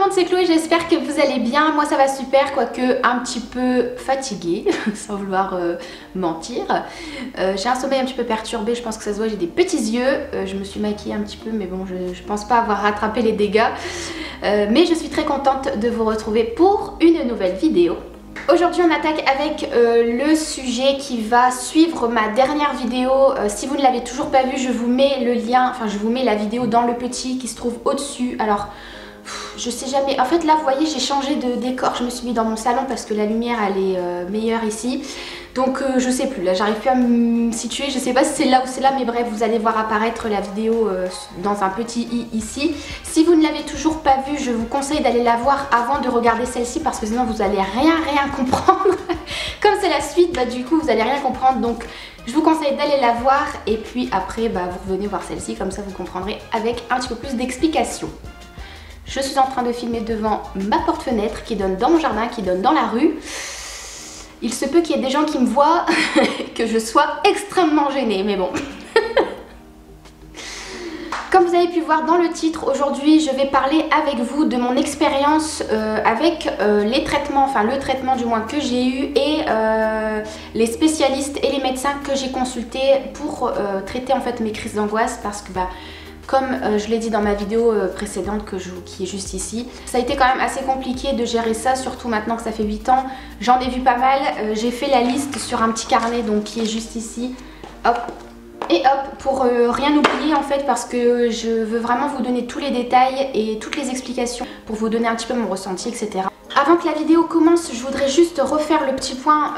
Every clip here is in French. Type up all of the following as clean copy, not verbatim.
monde, c'est Chloé, j'espère que vous allez bien. Moi ça va super, quoique un petit peu fatiguée, sans vouloir mentir. J'ai un sommeil un petit peu perturbé, je pense que ça se voit, j'ai des petits yeux. Je me suis maquillée un petit peu, mais bon, je pense pas avoir rattrapé les dégâts. Mais je suis très contente de vous retrouver pour une nouvelle vidéo. Aujourd'hui on attaque avec le sujet qui va suivre ma dernière vidéo. Si vous ne l'avez toujours pas vue, je vous mets le lien, enfin je vous mets la vidéo dans le petit qui se trouve au-dessus. Alors je sais jamais, en fait là vous voyez j'ai changé de décor, je me suis mis dans mon salon parce que la lumière elle est meilleure ici. Donc je sais plus, là j'arrive plus à me situer, je sais pas si c'est là ou c'est là, mais bref vous allez voir apparaître la vidéo dans un petit i ici. Si vous ne l'avez toujours pas vue, je vous conseille d'aller la voir avant de regarder celle-ci parce que sinon vous allez rien comprendre. Comme c'est la suite, bah du coup vous allez rien comprendre, donc je vous conseille d'aller la voir et puis après bah, vous revenez voir celle-ci, comme ça vous comprendrez avec un petit peu plus d'explications. Je suis en train de filmer devant ma porte-fenêtre qui donne dans mon jardin, qui donne dans la rue. Il se peut qu'il y ait des gens qui me voient, que je sois extrêmement gênée, mais bon. Comme vous avez pu voir dans le titre, aujourd'hui je vais parler avec vous de mon expérience avec les traitements, enfin le traitement du moins que j'ai eu et les spécialistes et les médecins que j'ai consultés pour traiter en fait mes crises d'angoisse parce que bah comme je l'ai dit dans ma vidéo précédente qui est juste ici, ça a été quand même assez compliqué de gérer ça, surtout maintenant que ça fait 8 ans. J'en ai vu pas mal, j'ai fait la liste sur un petit carnet donc qui est juste ici. Hop. Et hop, pour rien oublier en fait parce que je veux vraiment vous donner tous les détails et toutes les explications pour vous donner un petit peu mon ressenti, etc. Avant que la vidéo commence, je voudrais juste refaire le petit point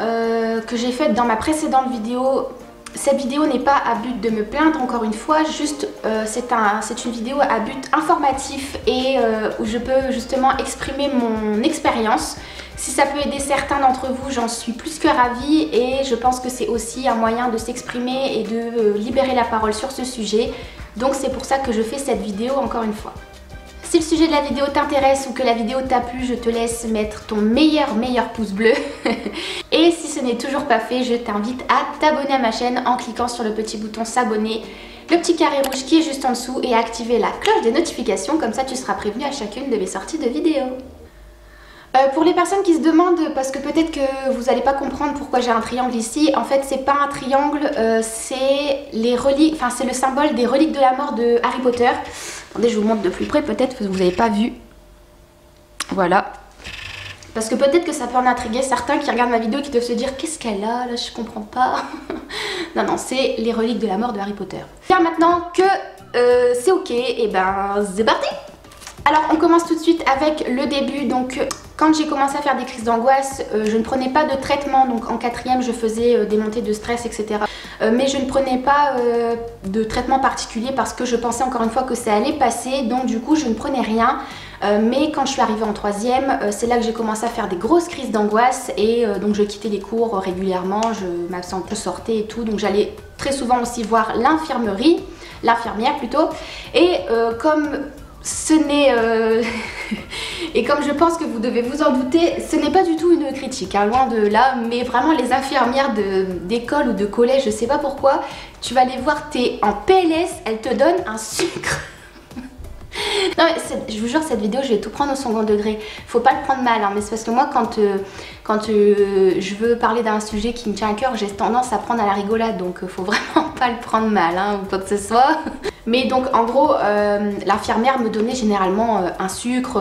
que j'ai fait dans ma précédente vidéo. Cette vidéo n'est pas à but de me plaindre encore une fois, juste c'est une vidéo à but informatif et où je peux justement exprimer mon expérience. Si ça peut aider certains d'entre vous, j'en suis plus que ravie et je pense que c'est aussi un moyen de s'exprimer et de libérer la parole sur ce sujet. Donc c'est pour ça que je fais cette vidéo encore une fois. Si le sujet de la vidéo t'intéresse ou que la vidéo t'a plu, je te laisse mettre ton meilleur pouce bleu. Et si ce n'est toujours pas fait, je t'invite à t'abonner à ma chaîne en cliquant sur le petit bouton s'abonner, le petit carré rouge qui est juste en dessous et activer la cloche des notifications, comme ça tu seras prévenu à chacune de mes sorties de vidéos. Pour les personnes qui se demandent, parce que peut-être que vous n'allez pas comprendre pourquoi j'ai un triangle ici, en fait c'est pas un triangle, c'est les reliques, enfin c'est le symbole des reliques de la mort de Harry Potter. Attendez, je vous montre de plus près peut-être parce que vous n'avez pas vu. Voilà. Parce que peut-être que ça peut en intriguer certains qui regardent ma vidéo et qui doivent se dire qu'est-ce qu'elle a là, je comprends pas. Non, c'est les reliques de la mort de Harry Potter. Bien maintenant que c'est ok, et ben c'est parti. Alors on commence tout de suite avec le début. Donc quand j'ai commencé à faire des crises d'angoisse, je ne prenais pas de traitement. Donc en quatrième je faisais des montées de stress, etc. Mais je ne prenais pas de traitement particulier parce que je pensais encore une fois que ça allait passer. Donc du coup je ne prenais rien. Mais quand je suis arrivée en troisième, c'est là que j'ai commencé à faire des grosses crises d'angoisse. Et donc je quittais les cours régulièrement, je m'absentais, je sortais et tout. Donc j'allais très souvent aussi voir l'infirmerie, l'infirmière plutôt. Et comme ce n'est et comme je pense que vous devez vous en douter, ce n'est pas du tout une critique, hein, loin de là, mais vraiment les infirmières d'école ou de collège, je sais pas pourquoi, tu vas les voir, t'es en PLS, elles te donnent un sucre. Non mais je vous jure, cette vidéo je vais tout prendre au second degré, faut pas le prendre mal, hein, mais c'est parce que moi quand je veux parler d'un sujet qui me tient à cœur, j'ai tendance à prendre à la rigolade, donc faut vraiment pas le prendre mal, hein, ou quoi que ce soit. Mais donc en gros l'infirmière me donnait généralement un sucre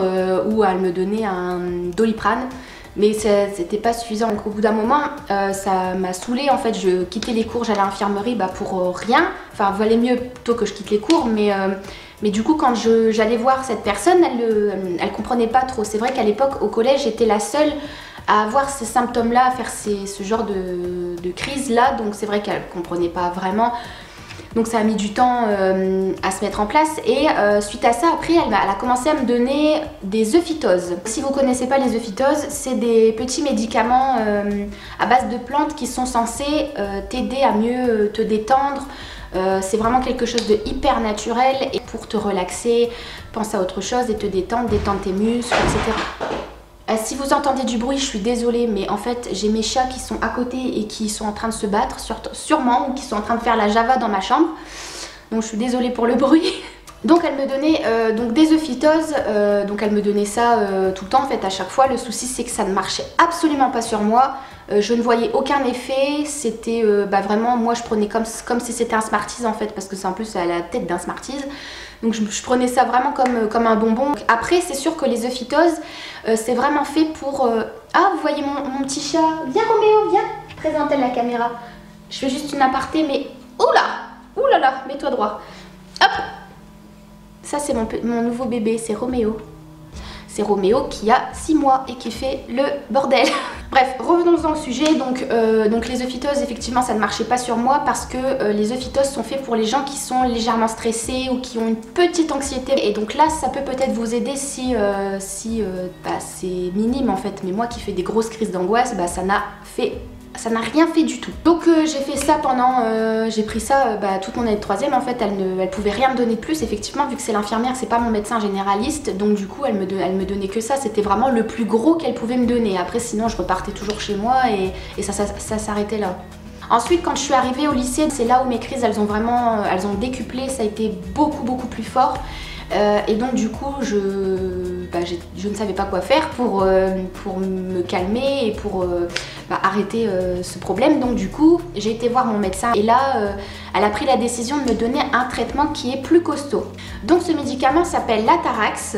ou elle me donnait un Doliprane. Mais c'était pas suffisant, donc au bout d'un moment ça m'a saoulée en fait, je quittais les cours, j'allais à l'infirmerie pour rien. Enfin valait mieux plutôt que je quitte les cours, mais du coup quand j'allais voir cette personne, elle comprenait pas trop. C'est vrai qu'à l'époque au collège j'étais la seule à avoir ces symptômes là, à faire ce genre de crise là, donc c'est vrai qu'elle comprenait pas vraiment. Donc ça a mis du temps à se mettre en place et suite à ça après elle a commencé à me donner des euphytoses. Si vous connaissez pas les euphytoses, c'est des petits médicaments à base de plantes qui sont censés t'aider à mieux te détendre. C'est vraiment quelque chose de hyper naturel et pour te relaxer, penser à autre chose et te détendre tes muscles, etc. Si vous entendez du bruit, je suis désolée, mais en fait j'ai mes chats qui sont à côté et qui sont en train de se battre sûrement, ou qui sont en train de faire la java dans ma chambre. Donc je suis désolée pour le bruit. Donc elle me donnait donc des œufs-phytose, donc elle me donnait ça tout le temps en fait à chaque fois. Le souci c'est que ça ne marchait absolument pas sur moi, je ne voyais aucun effet, c'était vraiment, moi je prenais comme si c'était un Smarties en fait, parce que c'est en plus à la tête d'un Smarties. Donc je prenais ça vraiment comme un bonbon. Après c'est sûr que les œufs-phytose c'est vraiment fait pour... Ah vous voyez mon petit chat, viens Roméo, viens, présente la caméra. Je fais juste une aparté mais... Oula là, mets-toi droit. Hop. Ça c'est mon nouveau bébé, c'est Roméo. C'est Roméo qui a 6 mois et qui fait le bordel. Bref, revenons-en au sujet. Donc les œufs-phytose, effectivement, ça ne marchait pas sur moi parce que les œufs-phytose sont faits pour les gens qui sont légèrement stressés ou qui ont une petite anxiété. Et donc là, ça peut peut-être vous aider si c'est minime en fait. Mais moi qui fais des grosses crises d'angoisse, ça n'a rien fait du tout. Donc j'ai fait ça pendant, j'ai pris ça toute mon année de 3e. En fait elle pouvait rien me donner de plus, effectivement, vu que c'est l'infirmière, c'est pas mon médecin généraliste. Donc du coup elle me donnait que ça, c'était vraiment le plus gros qu'elle pouvait me donner. Après sinon je repartais toujours chez moi et ça s'arrêtait là. Ensuite quand je suis arrivée au lycée, c'est là où mes crises elles ont décuplé, ça a été beaucoup plus fort. Et donc du coup je ne savais pas quoi faire pour me calmer et pour arrêter ce problème. Donc du coup j'ai été voir mon médecin et là elle a pris la décision de me donner un traitement qui est plus costaud. Donc ce médicament s'appelle l'Atarax.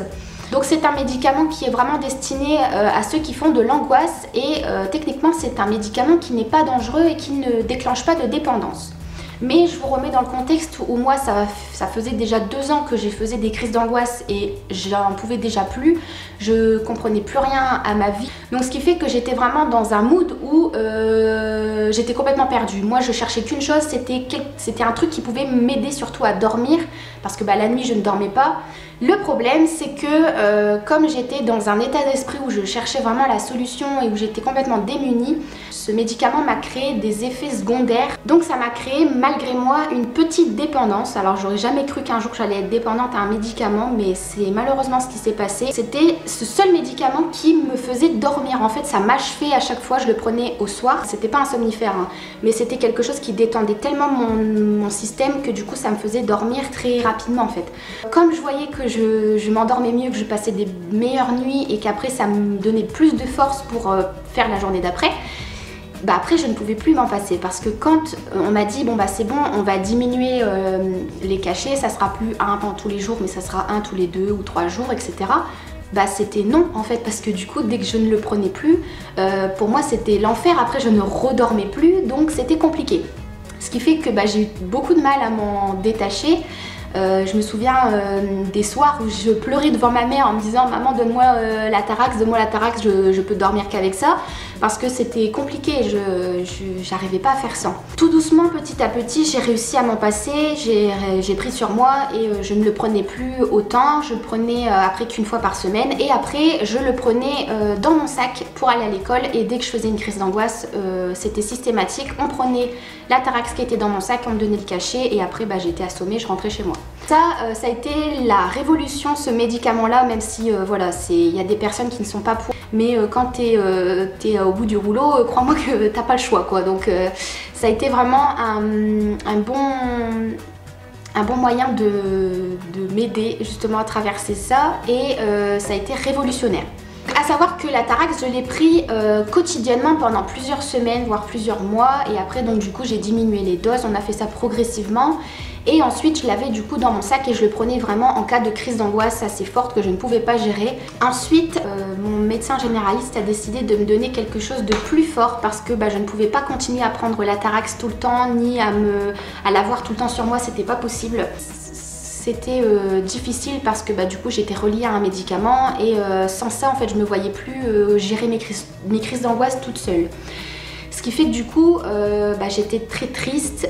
Donc c'est un médicament qui est vraiment destiné à ceux qui font de l'angoisse et techniquement c'est un médicament qui n'est pas dangereux et qui ne déclenche pas de dépendance. Mais je vous remets dans le contexte où moi ça faisait déjà 2 ans que je faisais des crises d'angoisse et j'en pouvais déjà plus, je comprenais plus rien à ma vie. Donc ce qui fait que j'étais vraiment dans un mood où j'étais complètement perdue. Moi je cherchais qu'une chose, c'était un truc qui pouvait m'aider surtout à dormir parce que la nuit je ne dormais pas. Le problème c'est que comme j'étais dans un état d'esprit où je cherchais vraiment la solution et où j'étais complètement démunie, ce médicament m'a créé des effets secondaires. Donc ça m'a créé malgré moi une petite dépendance. Alors j'aurais jamais cru qu'un jour j'allais être dépendante à un médicament, mais c'est malheureusement ce qui s'est passé. C'était ce seul médicament qui me faisait dormir. En fait ça m'achevait à chaque fois, je le prenais au soir. C'était pas un somnifère hein, mais c'était quelque chose qui détendait tellement mon système que du coup ça me faisait dormir très rapidement en fait. Comme je voyais que je m'endormais mieux, que je passais des meilleures nuits et qu'après ça me donnait plus de force pour faire la journée d'après, après je ne pouvais plus m'en passer parce que quand on m'a dit bon c'est bon, on va diminuer les cachets, ça sera plus un tous les jours mais ça sera un tous les 2 ou 3 jours etc. C'était non en fait parce que du coup dès que je ne le prenais plus, pour moi c'était l'enfer, après je ne redormais plus donc c'était compliqué. Ce qui fait que j'ai eu beaucoup de mal à m'en détacher. Je me souviens des soirs où je pleurais devant ma mère en me disant maman donne-moi l'Atarax, je peux dormir qu'avec ça parce que c'était compliqué, j'arrivais pas à faire sans. Tout doucement, petit à petit, j'ai réussi à m'en passer, j'ai pris sur moi et je ne le prenais plus autant, je le prenais après qu'une fois par semaine et après je le prenais dans mon sac pour aller à l'école et dès que je faisais une crise d'angoisse c'était systématique, on prenait l'Atarax qui était dans mon sac, on me donnait le cachet et après j'étais assommée, je rentrais chez moi. Ça a été la révolution ce médicament là, même si voilà, il y a des personnes qui ne sont pas pour, mais quand t'es au bout du rouleau, crois-moi que t'as pas le choix quoi. Donc ça a été vraiment un bon moyen de m'aider justement à traverser ça et ça a été révolutionnaire. À savoir que l'Atarax je l'ai pris quotidiennement pendant plusieurs semaines voire plusieurs mois et après donc du coup j'ai diminué les doses, on a fait ça progressivement et ensuite je l'avais du coup dans mon sac et je le prenais vraiment en cas de crise d'angoisse assez forte que je ne pouvais pas gérer. Ensuite mon médecin généraliste a décidé de me donner quelque chose de plus fort parce que je ne pouvais pas continuer à prendre l'Atarax tout le temps ni à l'avoir tout le temps sur moi, c'était pas possible. C'était difficile parce que du coup j'étais reliée à un médicament et sans ça en fait je me voyais plus gérer mes crises d'angoisse toute seule. Ce qui fait que du coup j'étais très triste,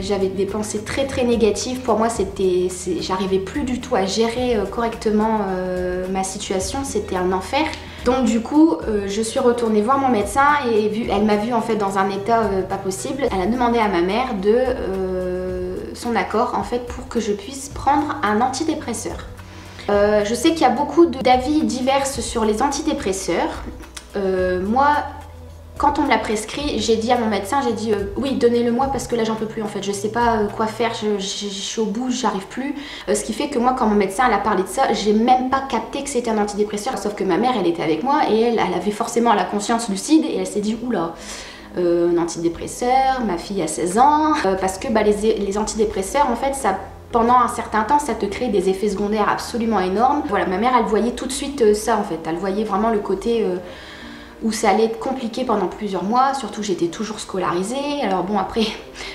j'avais des pensées très négatives. Pour moi j'arrivais plus du tout à gérer correctement ma situation, c'était un enfer. Donc du coup je suis retournée voir mon médecin et elle m'a vue en fait dans un état pas possible. Elle a demandé à ma mère son accord en fait pour que je puisse prendre un antidépresseur. Je sais qu'il y a beaucoup d'avis divers sur les antidépresseurs. Moi Quand on me l'a prescrit, j'ai dit à mon médecin, j'ai dit oui, donnez-le-moi parce que là j'en peux plus en fait, je sais pas quoi faire, je suis au bout, j'arrive plus. Ce qui fait que moi quand mon médecin elle a parlé de ça, j'ai même pas capté que c'était un antidépresseur, sauf que ma mère elle était avec moi et elle avait forcément la conscience lucide et elle s'est dit oula, un antidépresseur, ma fille a 16 ans, parce que les antidépresseurs en fait ça... Pendant un certain temps, ça te crée des effets secondaires absolument énormes. Voilà, ma mère, elle voyait tout de suite ça en fait. Elle voyait vraiment le côté où ça allait être compliqué pendant plusieurs mois. Surtout, j'étais toujours scolarisée. Alors bon, après,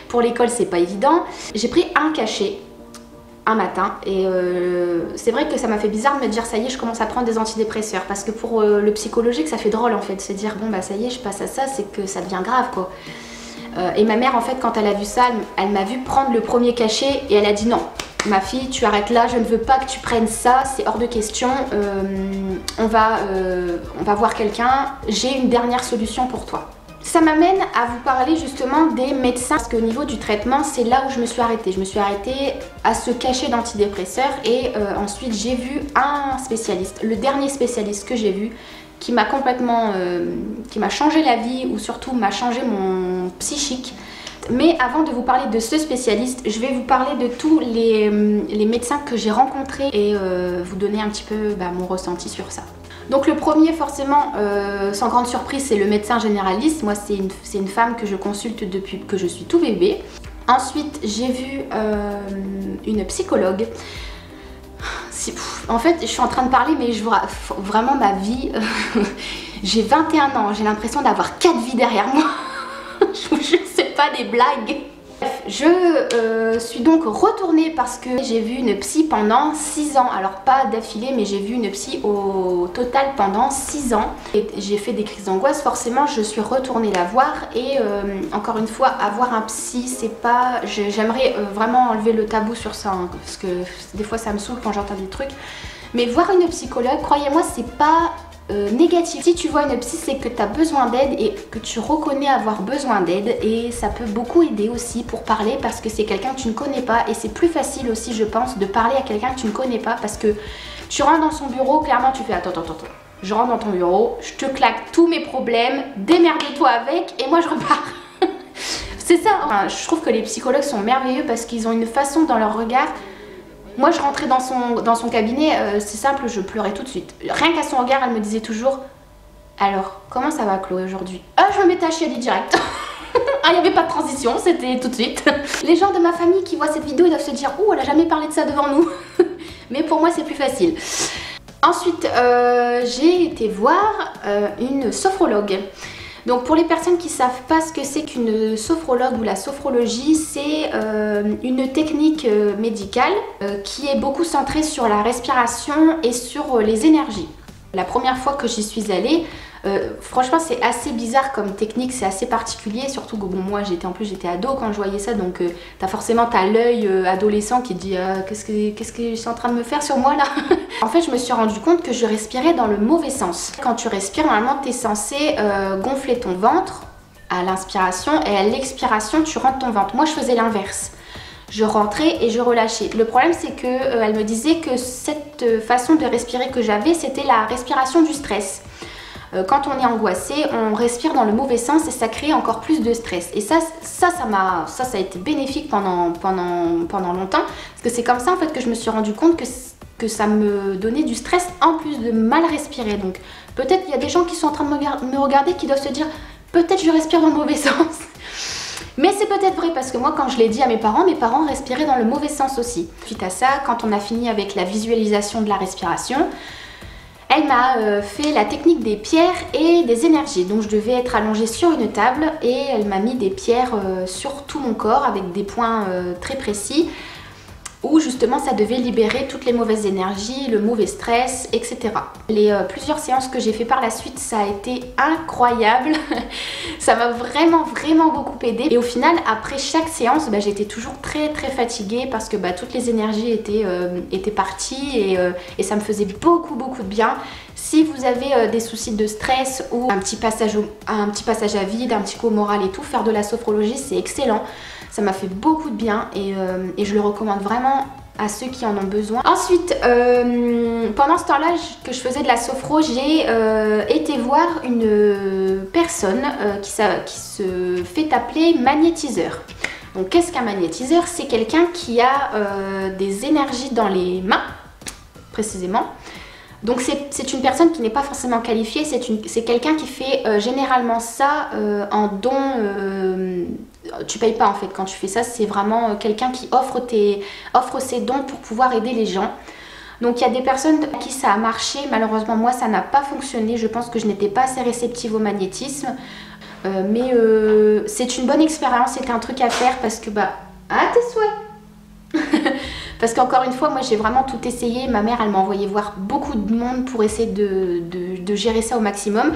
pour l'école, c'est pas évident. J'ai pris un cachet un matin et c'est vrai que ça m'a fait bizarre de me dire ça y est, je commence à prendre des antidépresseurs. Parce que pour le psychologique, ça fait drôle en fait. De se dire bon bah ça y est, je passe à ça, c'est que ça devient grave quoi. Et ma mère en fait quand elle a vu ça, elle m'a vu prendre le premier cachet et elle a dit non, ma fille tu arrêtes là, je ne veux pas que tu prennes ça, c'est hors de question, on va voir quelqu'un, j'ai une dernière solution pour toi. Ça m'amène à vous parler justement des médecins parce qu'au niveau du traitement c'est là où je me suis arrêtée. Je me suis arrêtée à ce cachet d'antidépresseurs et ensuite j'ai vu un spécialiste, le dernier spécialiste que j'ai vu qui m'a complètement, qui m'a changé la vie ou surtout m'a changé mon psychique. Mais avant de vous parler de ce spécialiste, je vais vous parler de tous les médecins que j'ai rencontrés et vous donner un petit peu mon ressenti sur ça. Donc le premier forcément, sans grande surprise, c'est le médecin généraliste. Moi c'est une femme que je consulte depuis que je suis tout bébé. Ensuite j'ai vu une psychologue. En fait, je suis en train de parler, mais vraiment ma vie, j'ai 21 ans, j'ai l'impression d'avoir 4 vies derrière moi. Je sais pas, des blagues. Bref, je suis donc retournée parce que j'ai vu une psy pendant 6 ans. Alors pas d'affilée, mais j'ai vu une psy au total pendant 6 ans. Et j'ai fait des crises d'angoisse, forcément je suis retournée la voir. Et encore une fois, avoir un psy, c'est pas... J'aimerais vraiment enlever le tabou sur ça, hein, parce que des fois ça me saoule quand j'entends des trucs. Mais voir une psychologue, croyez-moi, c'est pas... négatif. Si tu vois une psy, c'est que tu as besoin d'aide et que tu reconnais avoir besoin d'aide et ça peut beaucoup aider aussi pour parler parce que c'est quelqu'un que tu ne connais pas et c'est plus facile aussi je pense de parler à quelqu'un que tu ne connais pas parce que tu rentres dans son bureau, clairement tu fais attends, je rentre dans ton bureau, je te claque tous mes problèmes, démerde-toi avec et moi je repars. C'est ça, enfin, je trouve que les psychologues sont merveilleux parce qu'ils ont une façon dans leur regard. Moi je rentrais dans son cabinet, c'est simple, je pleurais tout de suite. Rien qu'à son regard, elle me disait toujours « Alors, comment ça va Chloé aujourd'hui ?» Ah, je me mettais à chialer direct. Ah, il n'y avait pas de transition, c'était tout de suite. Les gens de ma famille qui voient cette vidéo, ils doivent se dire « Ouh, elle a jamais parlé de ça devant nous. » Mais pour moi, c'est plus facile. Ensuite, j'ai été voir une sophrologue. Donc pour les personnes qui ne savent pas ce que c'est qu'une sophrologue ou la sophrologie, c'est une technique médicale qui est beaucoup centrée sur la respiration et sur les énergies. La première fois que j'y suis allée, franchement c'est assez bizarre comme technique, c'est assez particulier, surtout que bon, moi j'étais ado quand je voyais ça, donc t'as l'œil adolescent qui dit qu'est-ce que je suis en train de me faire sur moi là. En fait je me suis rendu compte que je respirais dans le mauvais sens. Quand tu respires, normalement tu es censé gonfler ton ventre à l'inspiration et à l'expiration tu rentres ton ventre. Moi je faisais l'inverse. Je rentrais et je relâchais. Le problème c'est que elle me disait que cette façon de respirer que j'avais, c'était la respiration du stress. Quand on est angoissé, on respire dans le mauvais sens et ça crée encore plus de stress. Et ça a été bénéfique pendant longtemps. Parce que c'est comme ça en fait que je me suis rendu compte que ça me donnait du stress en plus de mal respirer. Donc peut-être il y a des gens qui sont en train de me regarder qui doivent se dire peut-être je respire dans le mauvais sens. Mais c'est peut-être vrai parce que moi quand je l'ai dit à mes parents respiraient dans le mauvais sens aussi. Suite à ça, quand on a fini avec la visualisation de la respiration, elle m'a fait la technique des pierres et des énergies. Donc je devais être allongée sur une table et elle m'a mis des pierres sur tout mon corps avec des points très précis où justement ça devait libérer toutes les mauvaises énergies, le mauvais stress, etc. Les plusieurs séances que j'ai fait par la suite, ça a été incroyable. Ça m'a vraiment beaucoup aidé. Et au final, après chaque séance, j'étais toujours très fatiguée parce que toutes les énergies étaient parties et ça me faisait beaucoup de bien. Si vous avez des soucis de stress ou un petit passage à vide, un petit coup au moral et tout, faire de la sophrologie, c'est excellent. Ça m'a fait beaucoup de bien et je le recommande vraiment à ceux qui en ont besoin. Ensuite, pendant ce temps-là que je faisais de la sophro, j'ai été voir une personne qui se fait appeler magnétiseur. Donc qu'est-ce qu'un magnétiseur? C'est quelqu'un qui a des énergies dans les mains, précisément. Donc c'est une personne qui n'est pas forcément qualifiée, c'est quelqu'un qui fait généralement ça en don. Tu payes pas en fait quand tu fais ça, c'est vraiment quelqu'un qui offre ses dons pour pouvoir aider les gens. Donc il y a des personnes à qui ça a marché, malheureusement moi ça n'a pas fonctionné, je pense que je n'étais pas assez réceptive au magnétisme. Mais c'est une bonne expérience, c'était un truc à faire parce que à tes souhaits. Parce qu'encore une fois, moi j'ai vraiment tout essayé. Ma mère elle m'a envoyé voir beaucoup de monde pour essayer de gérer ça au maximum.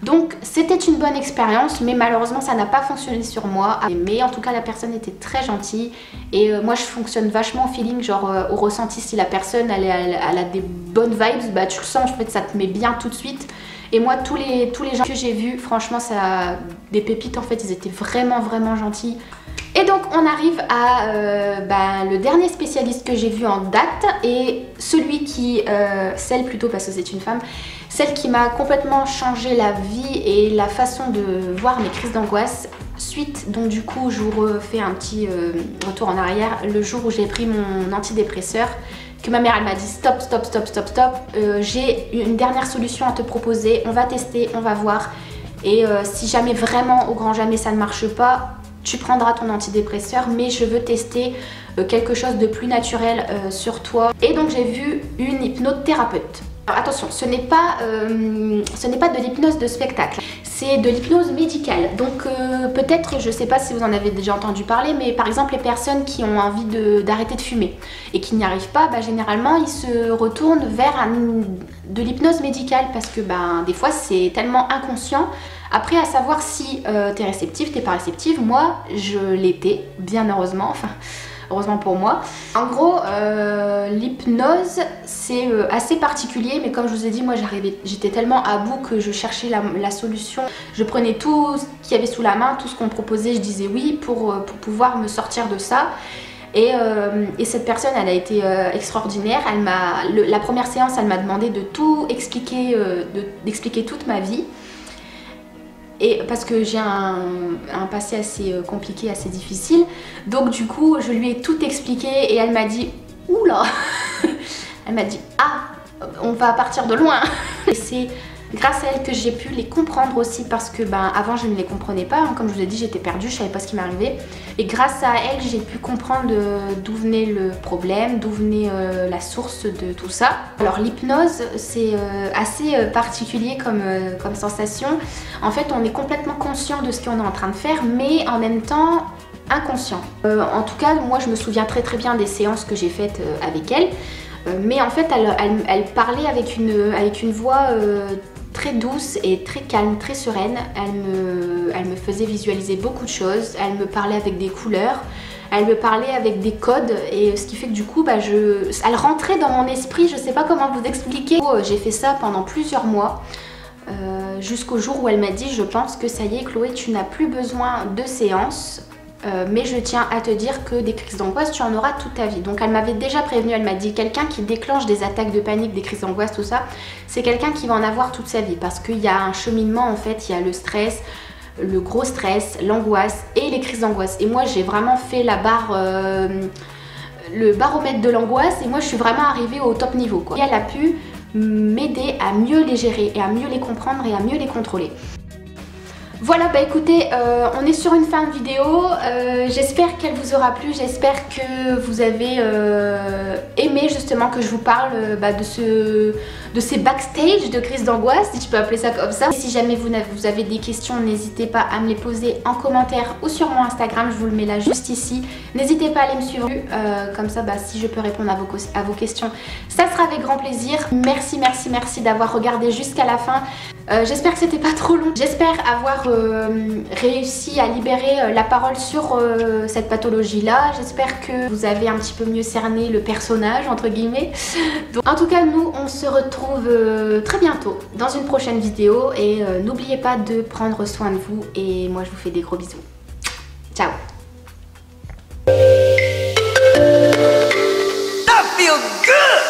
Donc c'était une bonne expérience, mais malheureusement ça n'a pas fonctionné sur moi. Mais en tout cas la personne était très gentille. Et moi je fonctionne vachement au feeling, genre au ressenti. Si la personne elle a des bonnes vibes, bah tu le sens, en fait ça te met bien tout de suite. Et moi tous les gens que j'ai vus, franchement ça, des pépites en fait, ils étaient vraiment gentils. Et donc on arrive à le dernier spécialiste que j'ai vu en date et celui qui, celle plutôt parce que c'est une femme, celle qui m'a complètement changé la vie et la façon de voir mes crises d'angoisse. Suite, donc du coup je vous refais un petit retour en arrière, le jour où j'ai pris mon antidépresseur, que ma mère elle m'a dit stop, j'ai une dernière solution à te proposer, on va tester, on va voir et si jamais vraiment au grand jamais ça ne marche pas, tu prendras ton antidépresseur, mais je veux tester quelque chose de plus naturel sur toi. Et donc j'ai vu une hypnothérapeute. Alors attention, ce n'est pas de l'hypnose de spectacle, c'est de l'hypnose médicale. Donc peut-être, je ne sais pas si vous en avez déjà entendu parler, mais par exemple les personnes qui ont envie d'arrêter de fumer et qui n'y arrivent pas, généralement ils se retournent vers de l'hypnose médicale parce que des fois c'est tellement inconscient. Après, à savoir si t'es réceptive, t'es pas réceptive, moi je l'étais, bien heureusement, enfin heureusement pour moi. En gros, l'hypnose c'est assez particulier, mais comme je vous ai dit, moi j'étais tellement à bout que je cherchais la solution. Je prenais tout ce qu'il y avait sous la main, tout ce qu'on me proposait, je disais oui pour pouvoir me sortir de ça. Et cette personne, elle a été extraordinaire. La première séance, elle m'a demandé de tout expliquer, d'expliquer toute ma vie. Et parce que j'ai un passé assez compliqué, assez difficile. Donc du coup, je lui ai tout expliqué et elle m'a dit « Oula !» Elle m'a dit « Ah, on va partir de loin !» Et c'est grâce à elle que j'ai pu les comprendre aussi parce que avant je ne les comprenais pas. Comme je vous ai dit, j'étais perdue, je savais pas ce qui m'arrivait. Et grâce à elle, j'ai pu comprendre d'où venait le problème, d'où venait la source de tout ça. Alors l'hypnose, c'est assez particulier comme sensation. En fait, on est complètement conscient de ce qu'on est en train de faire, mais en même temps inconscient. En tout cas, moi je me souviens très bien des séances que j'ai faites avec elle. Mais en fait, elle parlait avec une voix très douce et très calme, très sereine. Elle me faisait visualiser beaucoup de choses. Elle me parlait avec des couleurs. Elle me parlait avec des codes. Et ce qui fait que du coup, elle rentrait dans mon esprit. Je sais pas comment vous expliquer. J'ai fait ça pendant plusieurs mois. Jusqu'au jour où elle m'a dit « Je pense que ça y est, Chloé, tu n'as plus besoin de séances. Mais je tiens à te dire que des crises d'angoisse, tu en auras toute ta vie. » Donc elle m'avait déjà prévenue, elle m'a dit quelqu'un qui déclenche des attaques de panique, des crises d'angoisse, tout ça, c'est quelqu'un qui va en avoir toute sa vie parce qu'il y a un cheminement en fait, il y a le stress, le gros stress, l'angoisse et les crises d'angoisse. Et moi j'ai vraiment fait le baromètre de l'angoisse et moi je suis vraiment arrivée au top niveau quoi. Et elle a pu m'aider à mieux les gérer et à mieux les comprendre et à mieux les contrôler. Voilà, écoutez, on est sur une fin de vidéo, j'espère qu'elle vous aura plu, j'espère que vous avez aimé justement que je vous parle de ces backstage de crise d'angoisse, si je peux appeler ça comme ça. Et si jamais vous avez des questions, n'hésitez pas à me les poser en commentaire ou sur mon Instagram, je vous le mets là juste ici. N'hésitez pas à aller me suivre, comme ça si je peux répondre à vos questions, ça sera avec grand plaisir. Merci d'avoir regardé jusqu'à la fin. J'espère que c'était pas trop long. J'espère avoir réussi à libérer la parole sur cette pathologie là. J'espère que vous avez un petit peu mieux cerné le personnage entre guillemets. Donc, en tout cas nous on se retrouve très bientôt dans une prochaine vidéo et n'oubliez pas de prendre soin de vous et moi je vous fais des gros bisous. Ciao. feel good.